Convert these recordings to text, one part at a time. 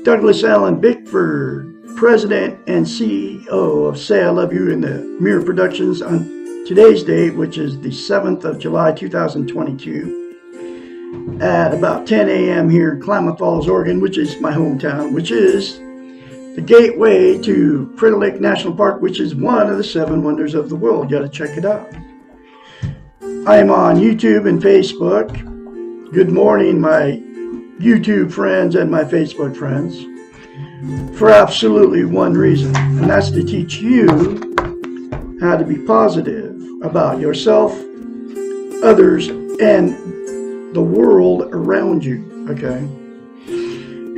Douglas Allen Bickford, President and CEO of Say I Love You in the Mirror Productions, on today's date, which is the 7th of July 2022, at about 10 a.m. here in Klamath Falls, Oregon, which is my hometown, which is the gateway to Crater Lake National Park, which is one of the 7 wonders of the world. You got to check it out. I am on YouTube and Facebook. Good morning, my YouTube friends and my Facebook friends, for absolutely one reason, and that's to teach you how to be positive about yourself, others, and the world around you, okay?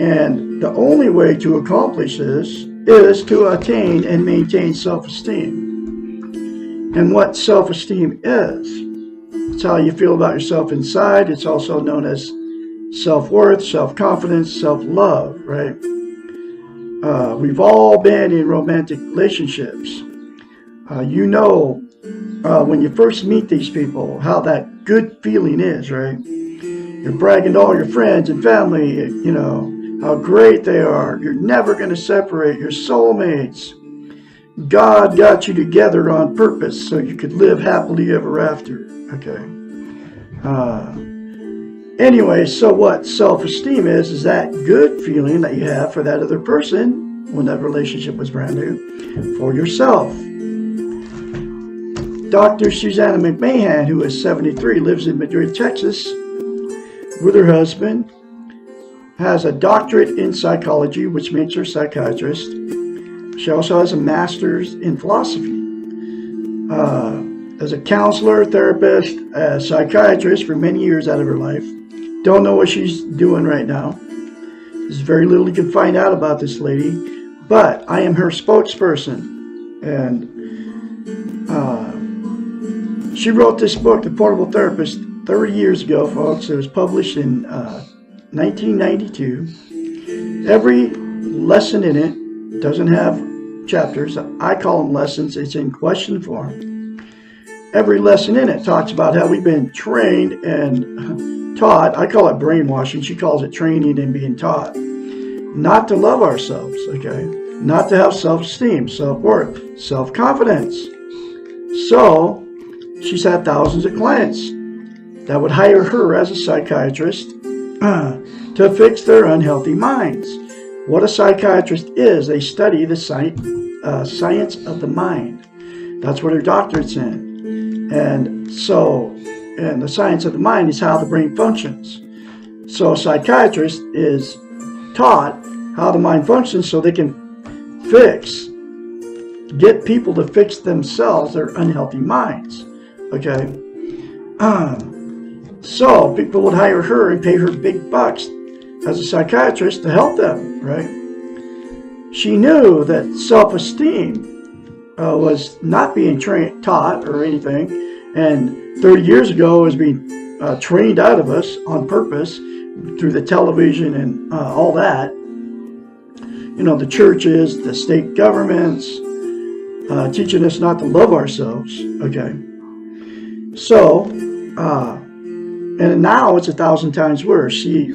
And the only way to accomplish this is to attain and maintain self-esteem. And what self-esteem is, it's how you feel about yourself inside. It's also known as self-worth, self-confidence, self-love, right? We've all been in romantic relationships. You know, when you first meet these people, how that good feeling is, right? You're bragging to all your friends and family, you know, how great they are. You're never going to separate. Your soulmates. God got you together on purpose so you could live happily ever after, okay? Anyway, so what self-esteem is that good feeling that you have for that other person when that relationship was brand new, for yourself. Dr. Susanna McMahon, who is 73, lives in Madrid, Texas, with her husband, has a doctorate in psychology, which makes her a psychiatrist. She also has a master's in philosophy. As a counselor, therapist, a psychiatrist for many years out of her life. Don't know what she's doing right now. There's very little you can find out about this lady, but I am her spokesperson. And she wrote this book, The Portable Therapist, 30 years ago, folks. It was published in 1992. Every lesson in it doesn't have chapters. I call them lessons. It's in question form. Every lesson in it talks about how we've been trained and taught. I call it brainwashing. She calls it training and being taught. Not to love ourselves, okay? Not to have self-esteem, self-worth, self-confidence. So, she's had thousands of clients that would hire her as a psychiatrist to fix their unhealthy minds. What a psychiatrist is, they study the science of the mind. That's what her doctorate's in. And the science of the mind is how the brain functions. So a psychiatrist is taught how the mind functions so they can get people to fix themselves, their unhealthy minds. Okay? So people would hire her and pay her big bucks as a psychiatrist to help them, right? She knew that self-esteem was not being taught or anything, and 30 years ago was being trained out of us on purpose through the television and all that. You know, the churches, the state governments, teaching us not to love ourselves, okay? So, and now it's 1,000 times worse. She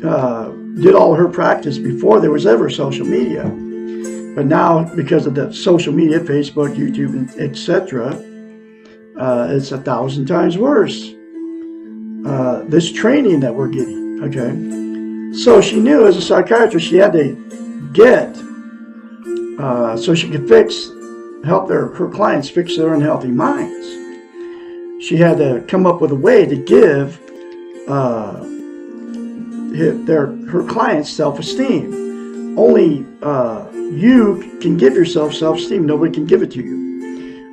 did all her practice before there was ever social media. But now, because of the social media, Facebook, YouTube, etc., it's 1,000 times worse. This training that we're getting, okay? So she knew as a psychiatrist she had to get, so she could help her clients fix their unhealthy minds. She had to come up with a way to give her clients self-esteem. Only you can give yourself self-esteem. Nobody can give it to you.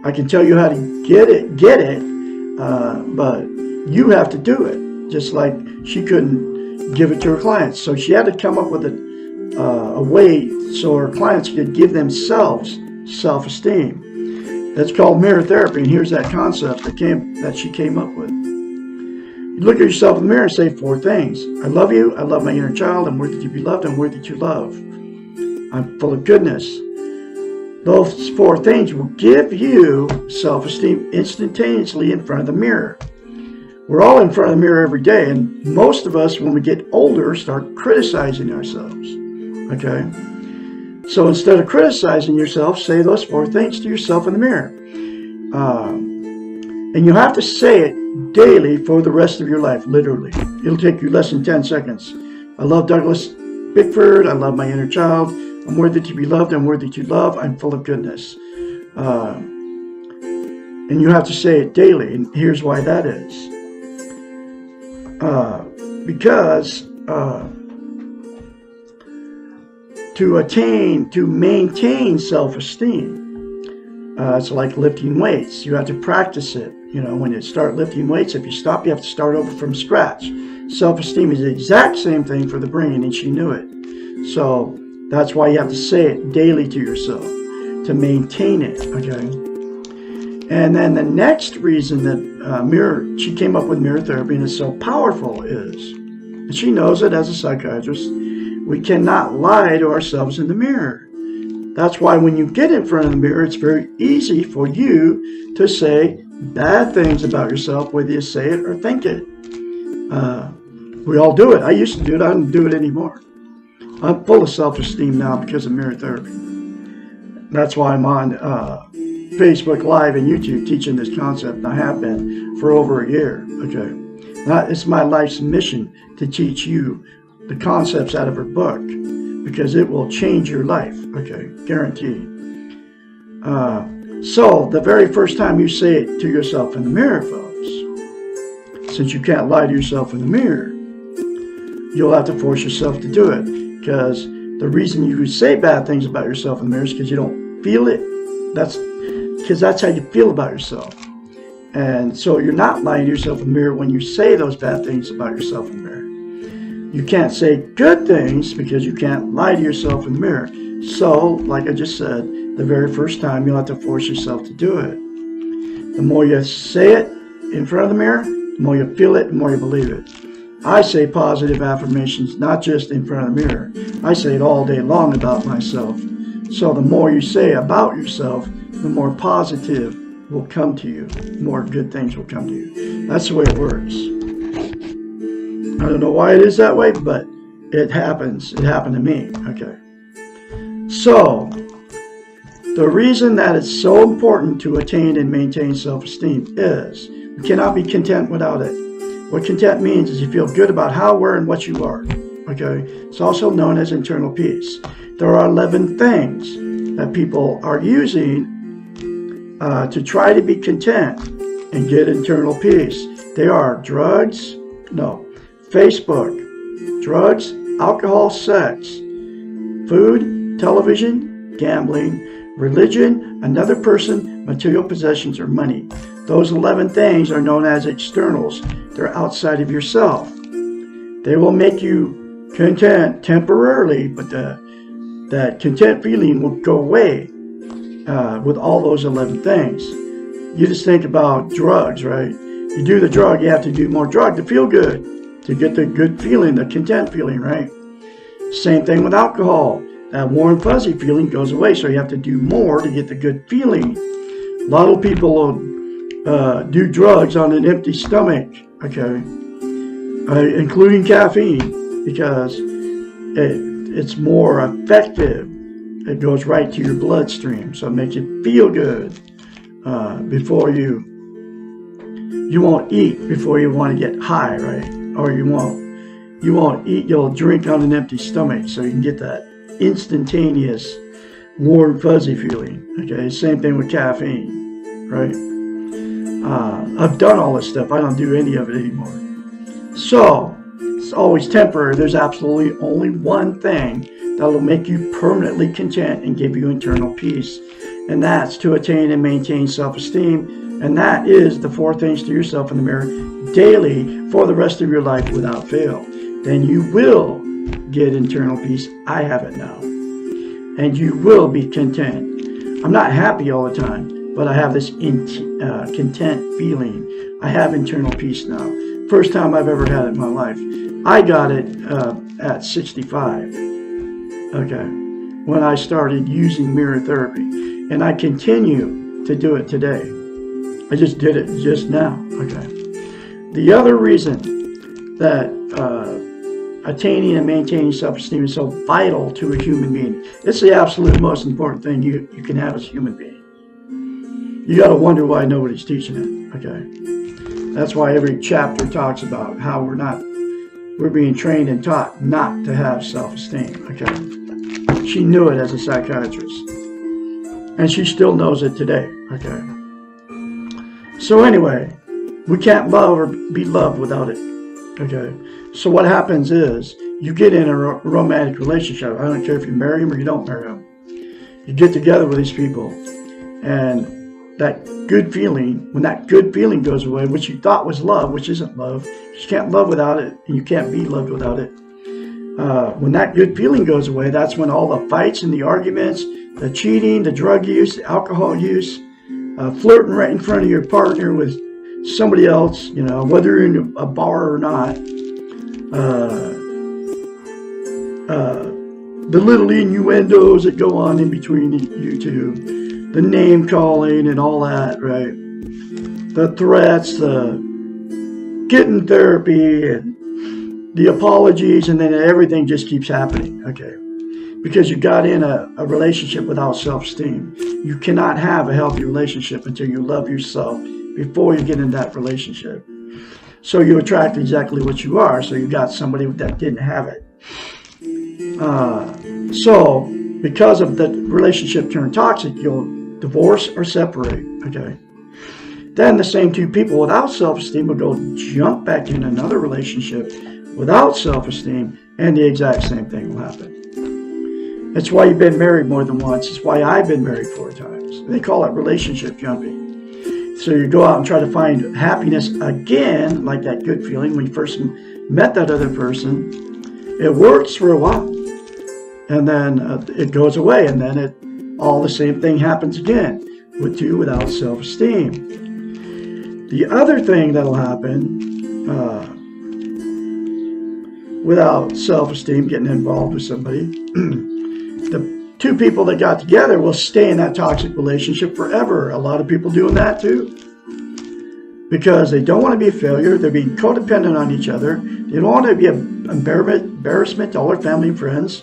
I can tell you how to get it, but you have to do it. Just like she couldn't give it to her clients. So she had to come up with a way so her clients could give themselves self-esteem. That's called mirror therapy, and here's that concept that she came up with. You look at yourself in the mirror and say 4 things. I love you. I love my inner child. I'm worthy to be loved. I'm worthy to love. I'm full of goodness. Those four things will give you self-esteem instantaneously in front of the mirror. We're all in front of the mirror every day, and most of us, when we get older, start criticizing ourselves. Okay? So instead of criticizing yourself, say those four things to yourself in the mirror. And you have to say it daily for the rest of your life, literally. It'll take you less than 10 seconds. I love Douglas Bickford. I love my inner child. I'm worthy to be loved. I'm worthy to love. I'm full of goodness. And you have to say it daily. And here's why that is. Because to maintain self-esteem, it's like lifting weights. You have to practice it. You know, when you start lifting weights, if you stop, you have to start over from scratch. Self-esteem is the exact same thing for the brain, and she knew it. So that's why you have to say it daily to yourself to maintain it, okay? And then the next reason that she came up with mirror therapy and it's so powerful is, and she knows it as a psychiatrist, we cannot lie to ourselves in the mirror. That's why when you get in front of the mirror, it's very easy for you to say bad things about yourself, whether you say it or think it. We all do it. I used to do it. I don't do it anymore. I'm full of self-esteem now because of mirror therapy. That's why I'm on Facebook Live and YouTube teaching this concept. And I have been for over a year. Okay, it's my life's mission to teach you the concepts out of her book because it will change your life. Okay, guaranteed. So the very first time you say it to yourself in the mirror, folks, since you can't lie to yourself in the mirror, you'll have to force yourself to do it. Because the reason you say bad things about yourself in the mirror is because you don't feel it. That's how you feel about yourself. And so you're not lying to yourself in the mirror when you say those bad things about yourself in the mirror. You can't say good things because you can't lie to yourself in the mirror. So, like I just said, the very first time you'll have to force yourself to do it. The more you say it in front of the mirror, the more you feel it, the more you believe it. I say positive affirmations, not just in front of the mirror. I say it all day long about myself. So the more you say about yourself, the more positive will come to you. The more good things will come to you. That's the way it works. I don't know why it is that way, but it happens. It happened to me. Okay. So, the reason that it's so important to attain and maintain self-esteem is we cannot be content without it. What content means is you feel good about how, where, and what you are. Okay? It's also known as internal peace. There are 11 things that people are using to try to be content and get internal peace. They are Facebook, drugs, alcohol, sex, food, television, gambling, religion, another person, material possessions, or money. Those 11 things are known as externals. They're outside of yourself. They will make you content temporarily, but that content feeling will go away with all those 11 things. You just think about drugs, right? You do the drug, you have to do more drug to feel good, to get the good feeling, the content feeling, right? Same thing with alcohol. That warm, fuzzy feeling goes away, so you have to do more to get the good feeling. A lot of people will do drugs on an empty stomach, okay, including caffeine, because it's more effective. It goes right to your bloodstream, so it makes you feel good before you won't eat before you want to get high, right? Or you won't eat, you'll drink on an empty stomach, so you can get that instantaneous warm, fuzzy feeling. Okay, same thing with caffeine, right? I've done all this stuff. I don't do any of it anymore. So, it's always temporary. There's absolutely only one thing that will make you permanently content and give you internal peace. And that's to attain and maintain self-esteem. And that is the 4 things to yourself in the mirror daily for the rest of your life without fail. Then you will get internal peace. I have it now. And you will be content. I'm not happy all the time, but I have this content feeling. I have internal peace now. First time I've ever had it in my life. I got it at 65. Okay. when I started using mirror therapy, and I continue to do it today. I just did it just now. Okay. The other reason that attaining and maintaining self-esteem is so vital to a human being, it's the absolute most important thing you can have as a human being. You got to wonder why nobody's teaching it. Okay. That's why every chapter talks about how we're being trained and taught not to have self-esteem. Okay. She knew it as a psychiatrist, and she still knows it today. Okay. So anyway, we can't love or be loved without it. Okay. So what happens is you get in a romantic relationship. I don't care if you marry him or you don't marry him. You get together with these people, and that good feeling, when that good feeling goes away, which you thought was love, which isn't love, you can't love without it, and you can't be loved without it. When that good feeling goes away, that's when all the fights and the arguments, the cheating, the drug use, the alcohol use, flirting right in front of your partner with somebody else, whether you're in a bar or not, the little innuendos that go on in between you two, the name calling and all that, right? The threats, the getting therapy, and the apologies, and then everything just keeps happening, okay? Because you got in a relationship without self-esteem. You cannot have a healthy relationship until you love yourself before you get in that relationship. So you attract exactly what you are. So you got somebody that didn't have it. So because of the relationship turned toxic, you'll divorce or separate, okay? Then the same two people without self-esteem will go jump back in another relationship without self-esteem, and the exact same thing will happen. That's why you've been married more than once. It's why I've been married 4 times. They call it relationship jumping. So you go out and try to find happiness again, like that good feeling when you first met that other person. It works for a while, and then it goes away, and then all the same thing happens again with you without self-esteem. The other thing that'll happen without self-esteem, getting involved with somebody, the two people that got together will stay in that toxic relationship forever. A lot of people doing that too, because they don't want to be a failure. They're being codependent on each other. They don't want to be an embarrassment to all their family and friends,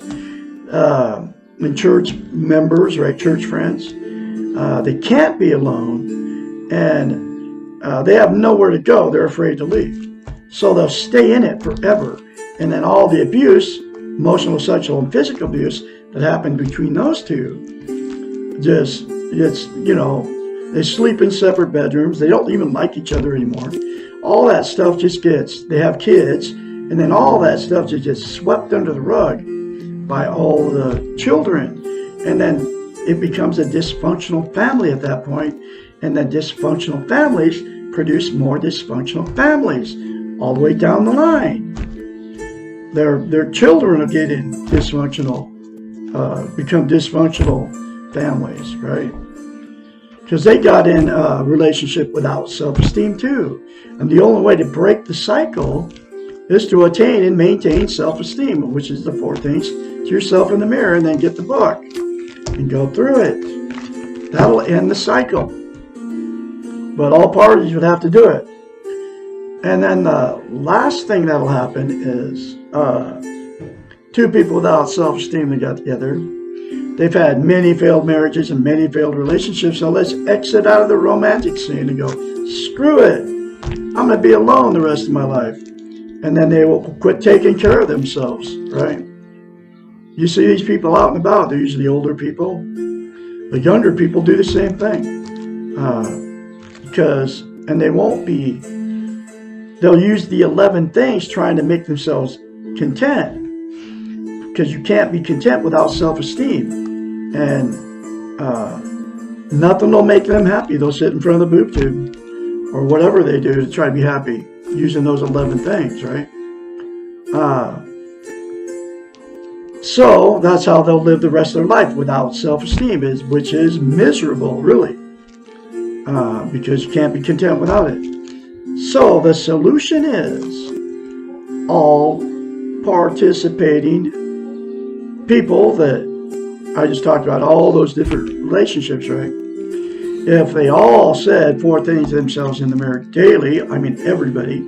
and church members, right? Church friends. They can't be alone, and they have nowhere to go. They're afraid to leave, so they'll stay in it forever. And then all the abuse, emotional, sexual, and physical abuse that happened between those two, they sleep in separate bedrooms. They don't even like each other anymore. All that stuff they have kids, and then all that stuff just gets swept under the rug by all the children. And then it becomes a dysfunctional family at that point, and then dysfunctional families produce more dysfunctional families all the way down the line. Their children are getting dysfunctional, become dysfunctional families, right? Because they got in a relationship without self-esteem too. And the only way to break the cycle is to attain and maintain self-esteem, which is the 4 things to yourself in the mirror, and then get the book and go through it. That'll end the cycle. But all parties would have to do it. And then the last thing that'll happen is 2 people without self-esteem that got together. They've had many failed marriages and many failed relationships, so let's exit out of the romantic scene and go, screw it. I'm going to be alone the rest of my life. And then they will quit taking care of themselves, right? You see these people out and about. They're usually older people. The younger people do the same thing. And they won't be, they'll use the 11 things trying to make themselves content. Because you can't be content without self-esteem. And nothing will make them happy. They'll sit in front of the boob tube or whatever they do to try to be happy using those 11 things, right? So that's how they'll live the rest of their life without self-esteem, which is miserable, really, because you can't be content without it. So the solution is all participating people that I just talked about all those different relationships, right? If they all said 4 things to themselves in the mirror daily, I mean everybody,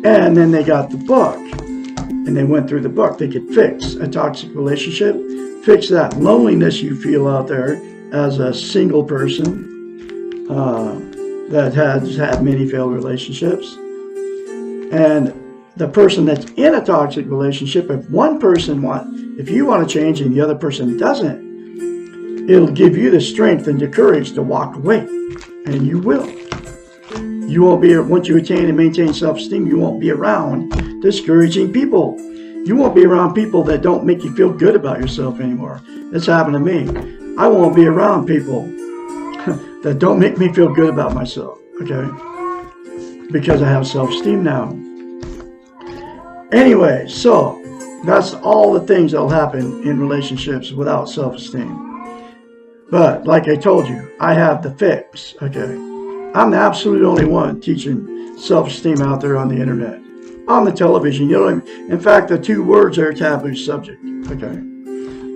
and then they got the book, and they went through the book, they could fix a toxic relationship, fix that loneliness you feel out there as a single person that has had many failed relationships. And the person that's in a toxic relationship, if one person if you want to change and the other person doesn't, it'll give you the strength and the courage to walk away, and you will. You won't be, once you attain and maintain self-esteem, you won't be around discouraging people. You won't be around people that don't make you feel good about yourself anymore. It's happened to me. I won't be around people that don't make me feel good about myself, okay? Because I have self-esteem now. Anyway, so that's all the things that'll happen in relationships without self-esteem. But like I told you, I have the fix, okay? I'm the absolute only one teaching self-esteem out there on the internet, on the television. You know what I mean? In fact, the 2 words are a taboo subject, okay?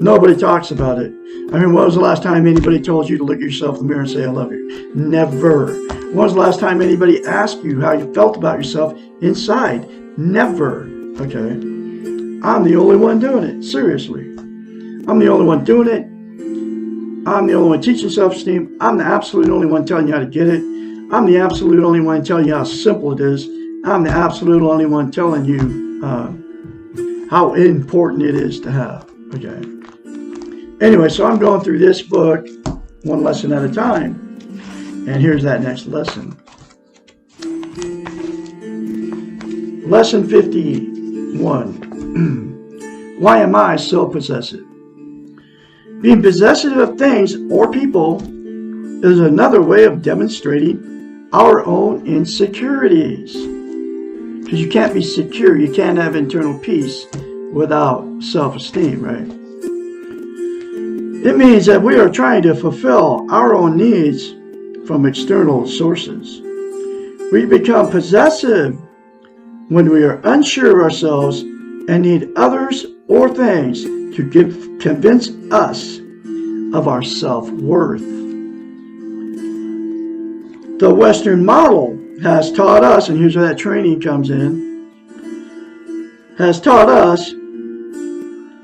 Nobody talks about it. I mean, when was the last time anybody told you to look at yourself in the mirror and say, I love you? Never. When was the last time anybody asked you how you felt about yourself inside? Never, okay? I'm the only one doing it, seriously. I'm the only one doing it. I'm the only one teaching self-esteem. I'm the absolute only one telling you how to get it. I'm the absolute only one telling you how simple it is. I'm the absolute only one telling you how important it is to have, okay? Anyway, so I'm going through this book one lesson at a time. And here's that next lesson. Lesson 51. Why am I so possessive? Being possessive of things or people is another way of demonstrating our own insecurities. Because you can't be secure, you can't have internal peace without self-esteem, right? It means that we are trying to fulfill our own needs from external sources. We become possessive when we are unsure of ourselves and need others or things to convince us of our self-worth. The Western model has taught us, and here's where that training comes in, has taught us,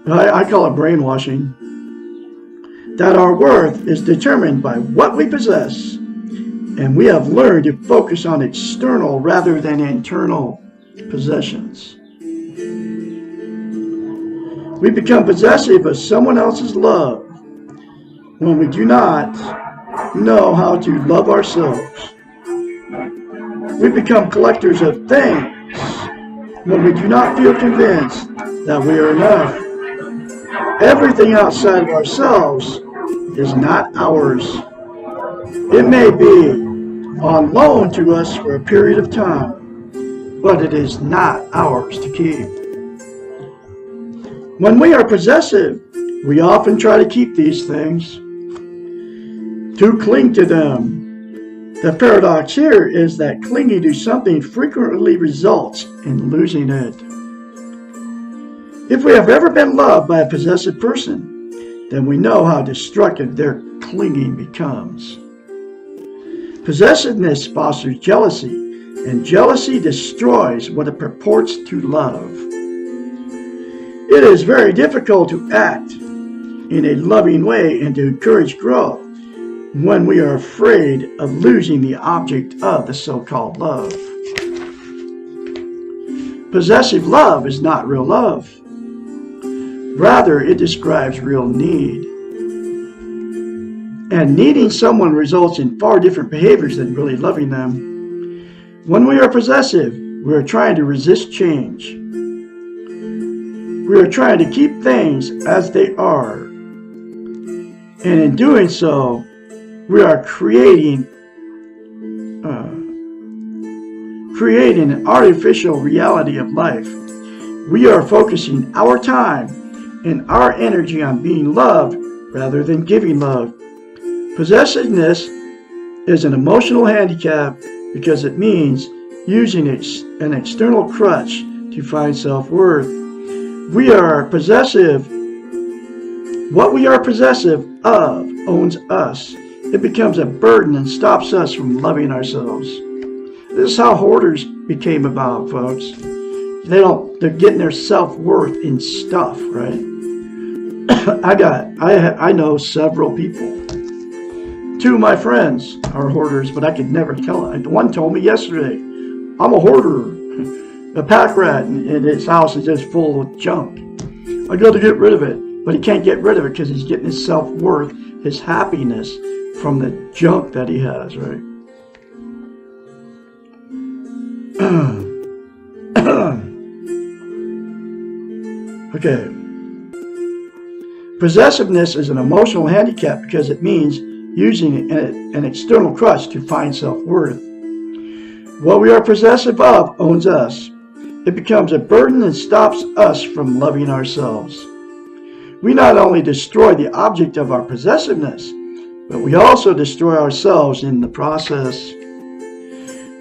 I call it brainwashing, that our worth is determined by what we possess, and we have learned to focus on external rather than internal possessions. We become possessive of someone else's love when we do not know how to love ourselves. We become collectors of things when we do not feel convinced that we are enough. Everything outside of ourselves is not ours. It may be on loan to us for a period of time, but it is not ours to keep. When we are possessive, we often try to keep these things, to cling to them. The paradox here is that clinging to something frequently results in losing it. If we have ever been loved by a possessive person, then we know how destructive their clinging becomes. Possessiveness fosters jealousy, and jealousy destroys what it purports to love. It is very difficult to act in a loving way and to encourage growth when we are afraid of losing the object of the so-called love. Possessive love is not real love. Rather, it describes real need. And needing someone results in far different behaviors than really loving them. When we are possessive, we are trying to resist change. We are trying to keep things as they are. And in doing so, we are creating an artificial reality of life. We are focusing our time and our energy on being loved rather than giving love. Possessiveness is an emotional handicap because it means using an external crutch to find self-worth. We are possessive What we are possessive of owns us. It becomes a burden and stops us from loving ourselves. This is how hoarders became about, folks. They're getting their self-worth in stuff, right? I know several people. Two of my friends are hoarders, but I could never tell them. One told me yesterday, I'm a hoarder, a pack rat, and his house is just full of junk. I got to get rid of it. But he can't get rid of it because he's getting his self-worth, his happiness from the junk that he has, right? Okay. Possessiveness is an emotional handicap because it means using an external crutch to find self-worth. What we are possessive of owns us. It becomes a burden and stops us from loving ourselves. We not only destroy the object of our possessiveness, but we also destroy ourselves in the process.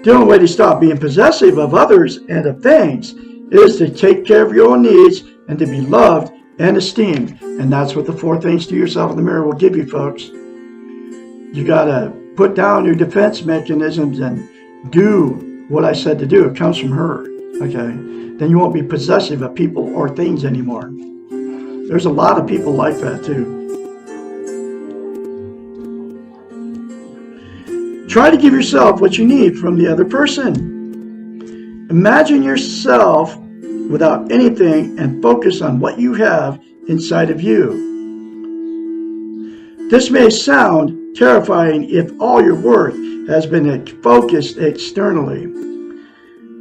The only way to stop being possessive of others and of things is to take care of your own needs and to be loved and esteemed. And that's what the 4 things to yourself in the mirror will give you, folks. You got to put down your defense mechanisms and do what I said to do. It comes from her. Okay? Then you won't be possessive of people or things anymore. There's a lot of people like that too. Try to give yourself what you need from the other person. Imagine yourself without anything and focus on what you have inside of you. This may sound terrifying if all your worth has been focused externally,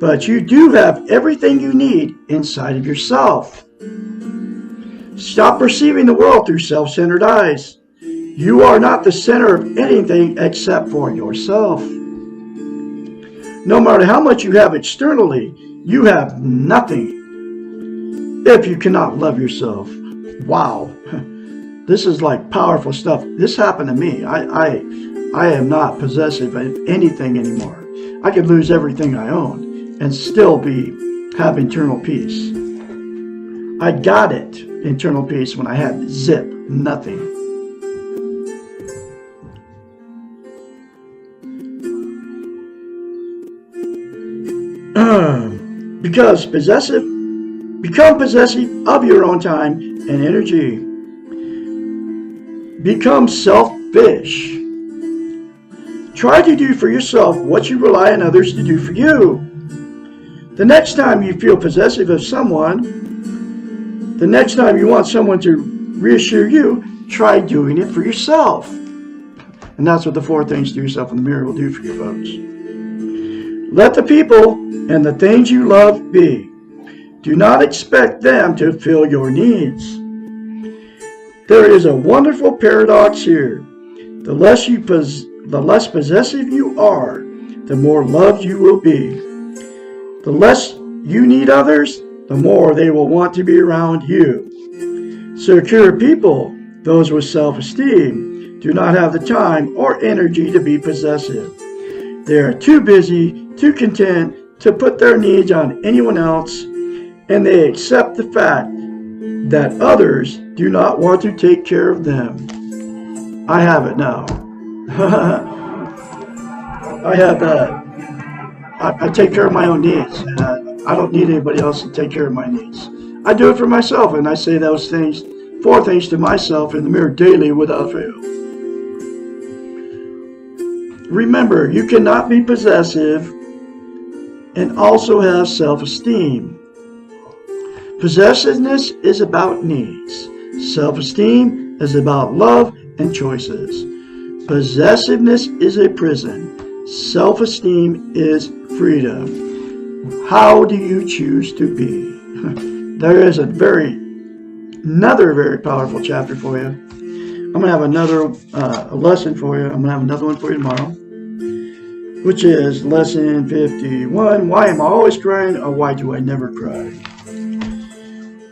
but you do have everything you need inside of yourself. Stop perceiving the world through self-centered eyes. You are not the center of anything except for yourself. No matter how much you have externally, you have nothing if you cannot love yourself. Wow. This is like powerful stuff. This happened to me. I am not possessive of anything anymore. I could lose everything I own and still have internal peace. I got it, internal peace, when I had zip, nothing. Become possessive of your own time and energy. Become selfish. Try to do for yourself what you rely on others to do for you. The next time you feel possessive of someone, the next time you want someone to reassure you, try doing it for yourself. And that's what the 4 things to yourself in the mirror will do for you, folks. Let the people and the things you love be. Do not expect them to fill your needs. There is a wonderful paradox here. The less possessive you are, the more loved you will be. The less you need others, the more they will want to be around you. Secure people, those with self-esteem, do not have the time or energy to be possessive. They are too busy, too content to put their needs on anyone else, and they accept the fact that others do not want to take care of them. I have it now. I have that. I take care of my own needs, and I don't need anybody else to take care of my needs. I do it for myself, and I say those things, 4 things to myself in the mirror daily without fail. Remember, you cannot be possessive and also have self-esteem. Possessiveness is about needs. Self-esteem is about love and choices. Possessiveness is a prison. Self-esteem is freedom. How do you choose to be? There is another very powerful chapter for you. I'm going to have another lesson for you. I'm going to have another one for you tomorrow, which is lesson 51. Why am I always crying, or why do I never cry?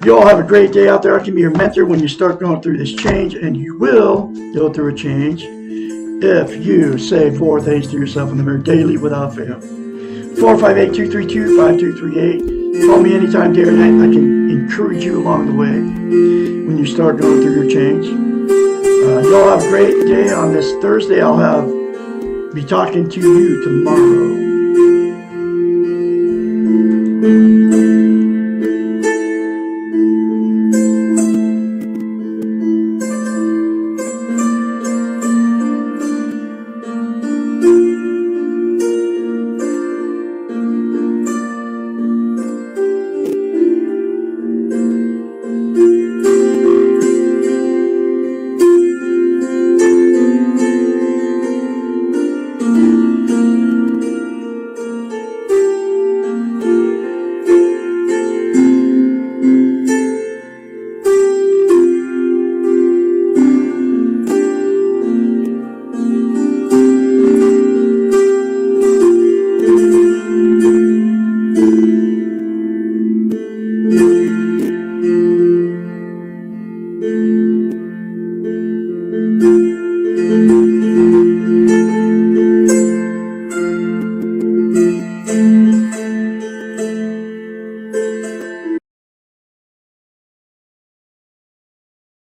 You all have a great day out there. I can be your mentor when you start going through this change, and you will go through a change if you say 4 things to yourself in the mirror daily without fail. 458-232-5238. Call me anytime, day or night. I can encourage you along the way when you start going through your change. Y'all have a great day. On this Thursday, I'll be talking to you tomorrow.